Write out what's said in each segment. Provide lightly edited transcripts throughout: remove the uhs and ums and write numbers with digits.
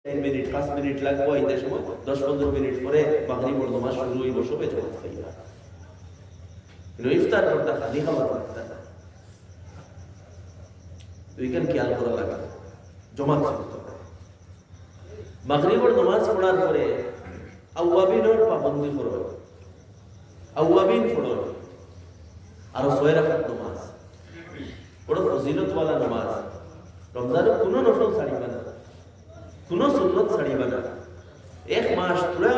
minute 5 minute লাগবে এই সময় 10-15 মিনিট পরে মাগরিবের নামাজ শুরু হইব সবে জামাত খাইবা ইফতার করতে খালি খাবার করতে উইকেন্ড খেয়াল করা লাগে জমাত করতে মাগরিবের নামাজ পড়ার পরে আওয়াবিনের পাবন্দি করো আওয়াবিন পড়ো আর 6 রাকাত নামাজ বড় ফজিলতওয়ালা নামাজ রমজানের কোনো নফল ছাড়িবা না কোনো সুন্নত ছাড়িবা না এক মাস পুরা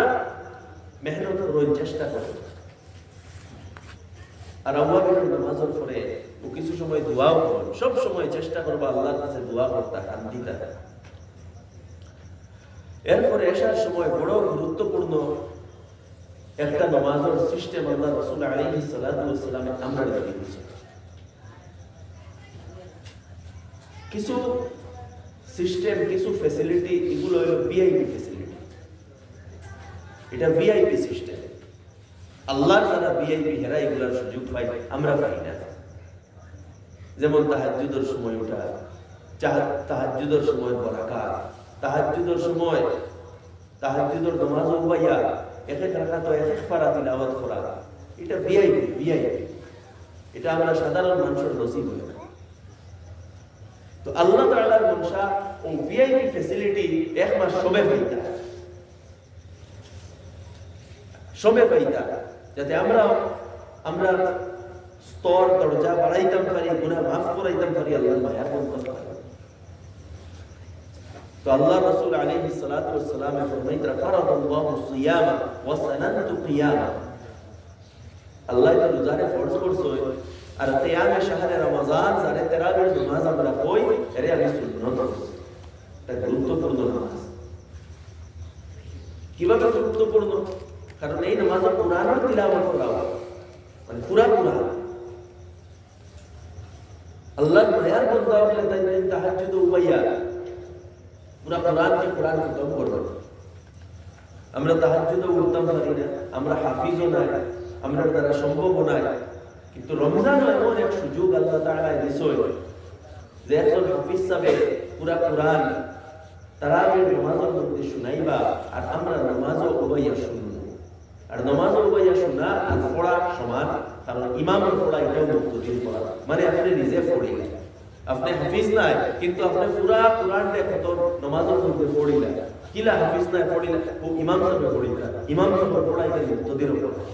মেহনত করে চেষ্টা করো আর আওয়াবিনের নামাজের পরে ও কিছু সময় দোয়াও করো সব সময় চেষ্টা করবা আল্লাহর কাছে দোয়া করতে শান্তিটা এরপরে এশার সময় বড় গুরুত্বপূর্ণ একটা নামাজের সিস্টেম আল্লাহ রাসূল আলাইহিস সালাতু ওয়াস সালাম আমরা দিয়েছে কিছু সিস্টেম কিছু ফ্যাসিলিটি এগুলো হলো ভিআইপি ফ্যাসিলিটি এটা ভিআইপি সিস্টেম আল্লাহর যারা ভিআইপি হেরা এগুলোর সুযোগ পাই আমরা পাই না যেমন তাহাজ্জুদের সময় ওঠা তাহাজ্জুদের সময় বরাকাত তাহাজ্জুদের সময় তাহাজ্জুদের নামাজ পড়িয়া এক এক রাকাত এক এক পারা তিলাওয়াত করা এটা ভিআইপি এটা আমরা সাধারণ মানুষের নসিব হয় না তো আল্লাহ তাআলার মনসা ও ভিআইপি ফ্যাসিলিটি এক মাস সবে পাইতা যাতে আমরা স্তর দরজা বাড়াইতাম পারি গুনাহ মাফ করাইতাম পারি আল্লাহর মায়ার বরকত পাই তো আল্লাহ রাসূল আলাইহিস সালাতু ওয়াস সালাম ফরমাইতা ফারাদাল্লাহু সিয়ামা ওয়া সানাতু কিয়ামা আল্লাহ এটা রোজারে ফরজ করছে আর কিয়ামে শাহরে রমজান যারে তারাবির নামাজ আমরা কই এর আমি সুন্নাত এটা গুরুত্বপূর্ণ নামাজ কিভাবে গুরুত্বপূর্ণ কারণ এই নামাজে কোরআনের তিলাওয়াত করা হয় মানে পুরা কোরআন আল্লাহর মায়ার বান্দা হলে তাই তাহাজ্জুদ উবাইয়া পুরা কোরআন খতম করব আমরা তাহাজ্জুদ উঠতাম পারি না আমরা হাফিজও নাই আমরা দ্বারা সম্ভব নাই কিন্তু রমজান এমন এক সুযোগ আল্লাহ তাআলা দিয়েছে যে একজন হাফিজ সাহেব পুরা কোরআন তারাবির নামাজের মধ্যে শুনাইবা আর আমরা নামাজও উবাইয়া শুনব আর নামাজও উবাইয়া শোনা আর পড়া সমান কারণ ইমামের পড়া এটাও মুক্তদিন পড়া মানে আপনি নিজে পড়িলেন আপনি হাফিজ নাই কিন্তু আপনি পুরা কোরআনটা কত নামাজের মধ্যে পড়িলেন কিলা হাফিজ নাই পড়িলেন ও ইমাম সাহেব পড়িলেন ইমাম সাহেব পড়াইতে মুক্তদির পড়া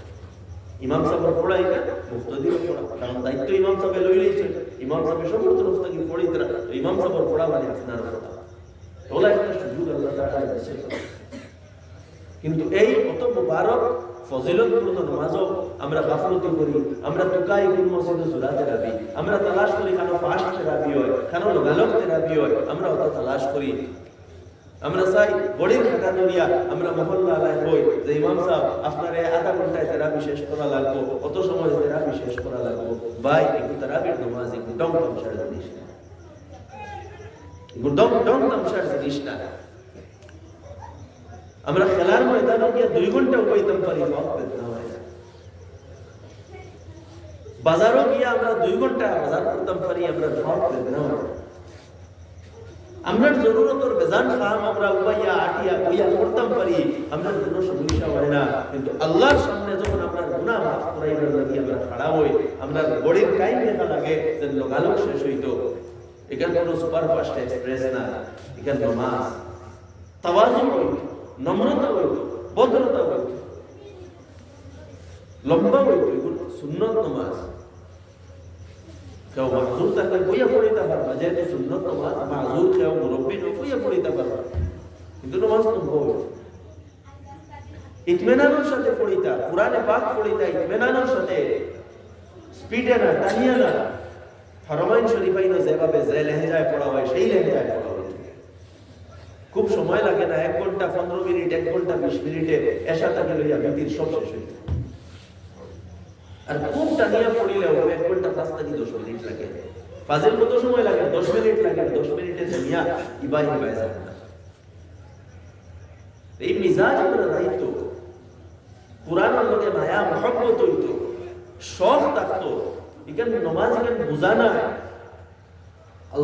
ইমাম সাহেব পড়াইতে মুক্তদির পড়া কারণ দায়িত্ব ইমাম সাহেব লই লইছে ইমাম সাহেব সমস্ত রস্তাকি পড়িতে ইমাম সাহেব পড়া মানে আপনার পড়া ওলা একটা সুযোগ আল্লাহ তাআলা দিয়েছে কিন্তু এই কত মুবারক ফজিলতপূর্ণ নামাজও আমরা গাফলতি করি আমরা তুকাই কোন মসজিদে সুরাতে রাবি আমরা তালাশ করি কেন ফাস্ট তেরাবি হয় কেন লোগালক তেরাবি হয় আমরা অত তালাশ করি আমরা চাই বড়ির খাতা দরিয়া আমরা মহল্লা আলায় হই যে ইমাম সাহেব আপনার আধা ঘন্টায় তেরাবি শেষ করা লাগবো অত সময় তেরাবি শেষ করা লাগবো ভাই একটু তেরাবির নামাজ একটু ডং তামসার জিনিস না একটু ডং তামসার জিনিস না আমরা খেলার ময়দানে গিয়ে 2 ঘন্টা উপাইতাম পারি বাজারও গিয়ে আমরা 2 ঘন্টা বাজার করতাম পারি আমরা আমরা জরুরতর বেজান কাম আমরা উপাইয়া আটিয়া কইয়া করতাম পারি আমরা কোনো সমস্যা হয় না কিন্তু আল্লাহর সামনে যখন আমরা গুনাহ মাফ করাইবার লাগি আমরা খাড়া হই আমরা বডির টাইম দেখা লাগে যে লোকালক শেষ হইতো এখানে কোনো সুপারফাস্ট এক্সপ্রেস না এখানে নামাজ তাওয়াজু হইতো নম্রতা হইতো ভদ্রতা হইতো লম্বা হইতো এগুলো সুন্নত নামাজ কেউ মাহজুর থাকলে বইয়া পড়িতে পারবা যেহেতু সুন্নত নামাজ মাহজুর কেউ মুরব্বী বইয়া পড়িতে পারবা কিন্তু নামাজ লম্বা হইতো ইতমিনানের সাথে পড়িতা কুরআনে পাক পড়িতা ইতমিনানের সাথে স্পিডে না টানিয়া না ফরমাইন শরীফাইন যেভাবে যে লেহেজায় পড়া হয় সেই লেহেজায় পড়া হয় খুব সময় লাগে না 1 ঘন্টা 15 মিনিট 1 ঘন্টা 20 মিনিটে এশা থেকে লইয়া বিতির সব শেষ হয়ে যায় আর খুব টানিয়া পড়িলেও 1 ঘন্টা 5 থেকে 10 মিনিট লাগে ফাজিল কত সময় লাগে 10 মিনিট লাগে 10 মিনিটে দুনিয়া ইবাই যায় না এই মিজাজ আমরা রাইতো কুরআনের লগে মায়া মহব্বত হইতো শখ থাকতো এখানে নামাজ এখানে বুঝা না